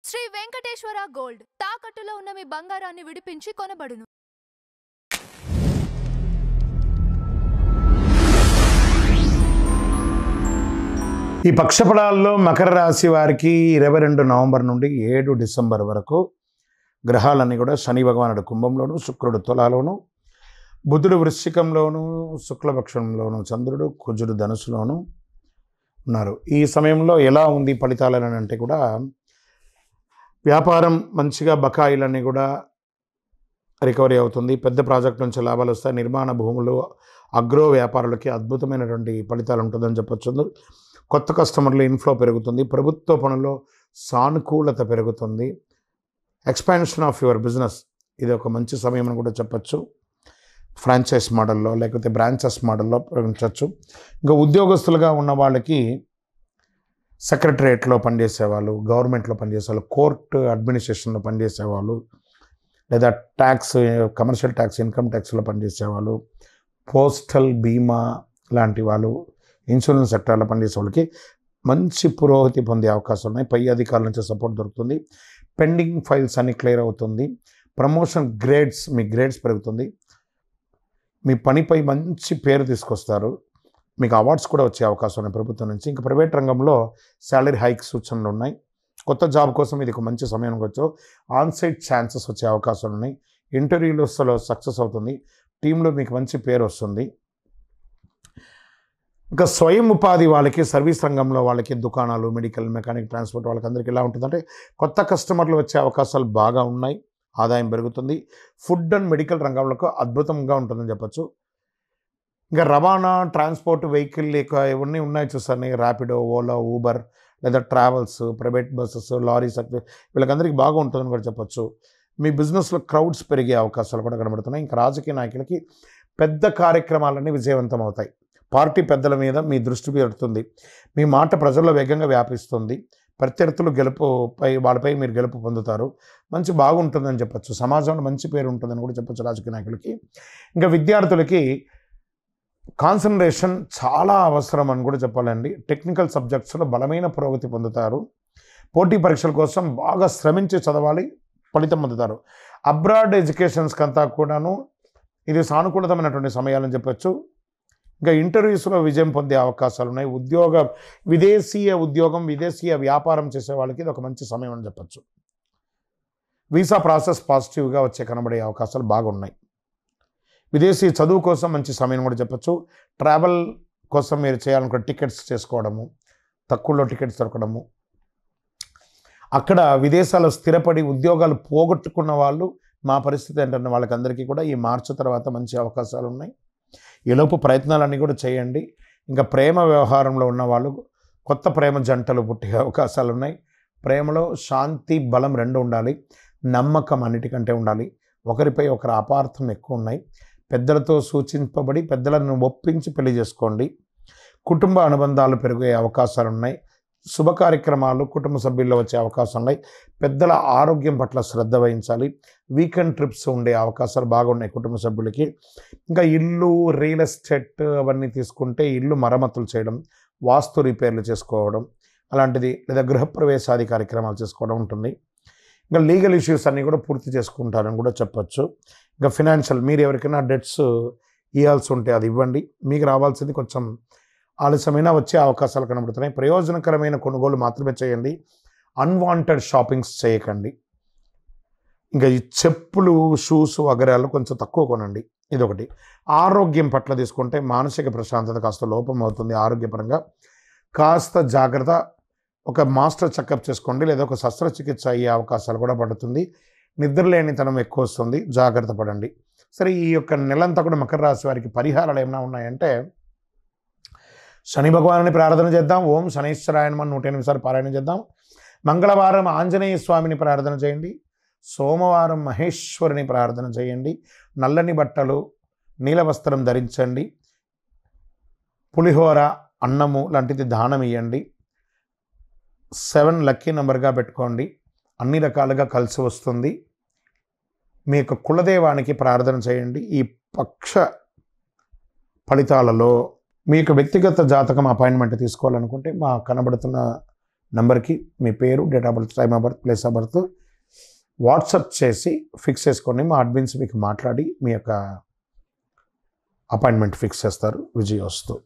Shri Venkateswara gold తాకట్టులో ఉన్న మీ బంగారాన్ని విడిపించి కొనబడును. ఈ పక్షఫలాల్లో మకర రాశి వారికి 22 నవంబర్ నుండి 7 డిసెంబర్ వరకు గ్రహాలన్నీ కూడా శని భగవానుడు కుంభంలోను, శుక్రుడు తులాలోను, బుధుడు వృశ్చికంలోను, శుక్లపక్షంలోను, చంద్రుడు కుజుడు ధనుసులోను ఉన్నారు. ఈ సమయంలో ఎలా ఉంది ఫలితాలని అంటే కూడా వ్యాపారం మంచిగా, బకాయిలన్నీ కూడా రికవరీ అవుతుంది. పెద్ద ప్రాజెక్ట్ నుంచి లాభాలు వస్తాయి. నిర్మాణ భూములు, అగ్రో వ్యాపారులకి అద్భుతమైనటువంటి ఫలితాలు ఉంటుందని చెప్పొచ్చు. కొత్త కస్టమర్ల ఇన్ఫ్లో పెరుగుతుంది. ప్రభుత్వ పనుల్లో సానుకూలత పెరుగుతుంది. ఎక్స్పాన్షన్ ఆఫ్ యువర్ బిజినెస్, ఇది ఒక మంచి సమయం అని కూడా చెప్పచ్చు. ఫ్రాంచైజ్ మోడల్లో లేకపోతే బ్రాంచెస్ మోడల్లో పెంచవచ్చు. ఇంకా ఉద్యోగస్తులుగా ఉన్న వాళ్ళకి సెక్రటరియట్లో పనిచేసేవాళ్ళు, గవర్నమెంట్లో పనిచేసేవాళ్ళు, కోర్టు అడ్మినిస్ట్రేషన్లో పనిచేసేవాళ్ళు, లేదా ట్యాక్స్, కమర్షియల్ ట్యాక్స్, ఇన్కమ్ ట్యాక్స్లో పనిచేసేవాళ్ళు, పోస్టల్ బీమా లాంటి వాళ్ళు, ఇన్సూరెన్స్ సెక్టార్లో పనిచేసే వాళ్ళకి మంచి పురోగతి పొందే అవకాశం ఉన్నాయి. పై అధికారుల నుంచి సపోర్ట్ దొరుకుతుంది. పెండింగ్ ఫైల్స్ అన్ని క్లియర్ అవుతుంది. ప్రమోషన్ గ్రేడ్స్, మీ గ్రేడ్స్ పెరుగుతుంది. మీ పనిపై మంచి పేరు తీసుకొస్తారు. మీకు అవార్డ్స్ కూడా వచ్చే అవకాశం ఉన్నాయి ప్రభుత్వం నుంచి. ఇంకా ప్రైవేట్ రంగంలో శాలరీ హైక్ సూచనలు ఉన్నాయి. కొత్త జాబ్ కోసం ఇది ఒక మంచి సమయం వచ్చు. ఆన్సైట్ ఛాన్సెస్ వచ్చే అవకాశాలు ఉన్నాయి. ఇంటర్వ్యూలో సక్సెస్ అవుతుంది. టీంలో మీకు మంచి పేరు వస్తుంది. ఇంకా స్వయం ఉపాధి వాళ్ళకి, సర్వీస్ రంగంలో వాళ్ళకి, దుకాణాలు, మెడికల్, మెకానిక్, ట్రాన్స్పోర్ట్ వాళ్ళకి అందరికీ ఎలా ఉంటుందంటే కొత్త కస్టమర్లు వచ్చే అవకాశాలు బాగా ఉన్నాయి. ఆదాయం పెరుగుతుంది. ఫుడ్ అండ్ మెడికల్ రంగంలో అద్భుతంగా ఉంటుందని చెప్పచ్చు. ఇంకా రవాణా, ట్రాన్స్పోర్ట్ వెహికల్ ఇవన్నీ ఉన్నాయి చూసారు. ర్యాపిడో, ఓలా, ఊబర్, లేదా ట్రావెల్స్, ప్రైవేట్ బస్సెస్, లారీస్, వీళ్ళకందరికీ బాగా ఉంటుందని కూడా చెప్పచ్చు. మీ బిజినెస్లో క్రౌడ్స్ పెరిగే అవకాశాలు కూడా కనబడుతున్నాయి. ఇంకా రాజకీయ నాయకులకి పెద్ద కార్యక్రమాలన్నీ విజయవంతం అవుతాయి. పార్టీ పెద్దల మీద మీ దృష్టి పెడుతుంది. మీ మాట ప్రజల్లో వేగంగా వ్యాపిస్తుంది. ప్రత్యర్థులు వాళ్ళపై మీరు గెలుపు పొందుతారు. మంచి బాగుంటుందని చెప్పచ్చు. సమాజంలో మంచి పేరు ఉంటుందని కూడా చెప్పచ్చు రాజకీయ నాయకులకి. ఇంకా విద్యార్థులకి కాన్సన్ట్రేషన్ చాలా అవసరం అని కూడా చెప్పాలండి. టెక్నికల్ సబ్జెక్ట్స్లో బలమైన పురోగతి పొందుతారు. పోటీ పరీక్షల కోసం బాగా శ్రమించి చదవాలి, ఫలితం పొందుతారు. అబ్రాడ్ ఎడ్యుకేషన్స్కి అంతా కూడాను ఇది సానుకూలతమైనటువంటి సమయాలని చెప్పచ్చు. ఇంకా ఇంటర్వ్యూస్లో విజయం పొందే అవకాశాలు ఉన్నాయి. విదేశీయ ఉద్యోగం, విదేశీయ వ్యాపారం చేసే వాళ్ళకి ఇది ఒక మంచి సమయం అని చెప్పచ్చు. వీసా ప్రాసెస్ పాజిటివ్గా వచ్చే కనబడే అవకాశాలు బాగున్నాయి. విదేశీ చదువు కోసం మంచి సమయం కూడా చెప్పచ్చు. ట్రావెల్ కోసం మీరు చేయాలనుకున్న టికెట్స్ చేసుకోవడము, తక్కువలో టికెట్స్ దొరకడము, అక్కడ విదేశాల్లో స్థిరపడి ఉద్యోగాలు పోగొట్టుకున్న వాళ్ళు, మా పరిస్థితి ఏంటన్న వాళ్ళకందరికీ కూడా ఈ మార్చి తర్వాత మంచి అవకాశాలు ఉన్నాయి. ఈలోపు ప్రయత్నాలన్నీ కూడా చేయండి. ఇంకా ప్రేమ వ్యవహారంలో ఉన్న వాళ్ళు కొత్త ప్రేమ జంటలు పుట్టే అవకాశాలు ఉన్నాయి. ప్రేమలో శాంతి, బలం రెండు ఉండాలి. నమ్మకం అన్నిటికంటే ఉండాలి. ఒకరిపై ఒకరు అపార్థం ఎక్కువ ఉన్నాయి. పెద్దలతో సూచింపబడి పెద్దలను ఒప్పించి పెళ్లి చేసుకోండి. కుటుంబ అనుబంధాలు పెరిగే అవకాశాలు ఉన్నాయి. శుభ కార్యక్రమాలు కుటుంబ సభ్యుల్లో వచ్చే అవకాశం ఉన్నాయి. పెద్దల ఆరోగ్యం పట్ల శ్రద్ధ వహించాలి. వీకెండ్ ట్రిప్స్ ఉండే అవకాశాలు బాగున్నాయి కుటుంబ సభ్యులకి. ఇంకా ఇల్లు, రియల్ ఎస్టేట్ అవన్నీ తీసుకుంటే ఇల్లు మరమ్మతులు చేయడం, వాస్తు రిపేర్లు చేసుకోవడం అలాంటిది, లేదా గృహప్రవేశాది కార్యక్రమాలు చేసుకోవడం ఉంటుంది. ఇంకా లీగల్ ఇష్యూస్ అన్నీ కూడా పూర్తి చేసుకుంటారని కూడా చెప్పచ్చు. ఇంకా ఫినాన్షియల్, మీరు ఎవరికైనా డెట్స్ ఇవ్వాల్సి ఉంటే అది ఇవ్వండి. మీకు రావాల్సింది కొంచెం ఆలస్యమైన వచ్చే అవకాశాలు కనబడుతున్నాయి. ప్రయోజనకరమైన కొనుగోలు మాత్రమే చేయండి. అన్వాంటెడ్ షాపింగ్స్ చేయకండి. ఇంకా ఈ చెప్పులు, షూస్ వగైరాలు కొంచెం తక్కువ కొనండి. ఇదొకటి. ఆరోగ్యం పట్ల తీసుకుంటే మానసిక ప్రశాంతత కాస్త లోపం అవుతుంది. ఆరోగ్యపరంగా కాస్త జాగ్రత్త. ఒక మాస్టర్ చెకప్ చేసుకోండి, లేదా ఒక శస్త్రచికిత్స అయ్యే అవకాశాలు కూడా పడుతుంది. నిద్రలేనితనం ఎక్కువ వస్తుంది, జాగ్రత్త పడండి. సరే, ఈ యొక్క నెలంతా కూడా మకర రాశి వారికి పరిహారాలు ఏమైనా ఉన్నాయంటే శని భగవానుని ప్రార్థన చేద్దాం. ఓం శనైశ్వరాయ నమః 108 సార్లు పారాయణ చేద్దాం. మంగళవారం ఆంజనేయ స్వామిని ప్రార్థన చేయండి. సోమవారం మహేశ్వరుని ప్రార్థన చేయండి. నల్లని బట్టలు, నీల వస్త్రం ధరించండి. పులిహోర, అన్నము లాంటిది దానం ఇవ్వండి. 7 లక్కీ నెంబర్గా పెట్టుకోండి. అన్ని రకాలుగా కలిసి వస్తుంది. మీ యొక్క కులదేవానికి ప్రార్థన చేయండి. ఈ పక్ష ఫలితాలలో మీ యొక్క వ్యక్తిగత జాతకం అపాయింట్మెంట్ తీసుకోవాలనుకుంటే మా కనబడుతున్న నంబర్కి మీ పేరు, date of birth, time of birth, place of birth WhatsApp చేసి ఫిక్స్ చేసుకోండి. మా అడ్మిన్స్ మీకు మాట్లాడి మీ యొక్క అపాయింట్మెంట్ ఫిక్స్ చేస్తారు. విజయోస్తు.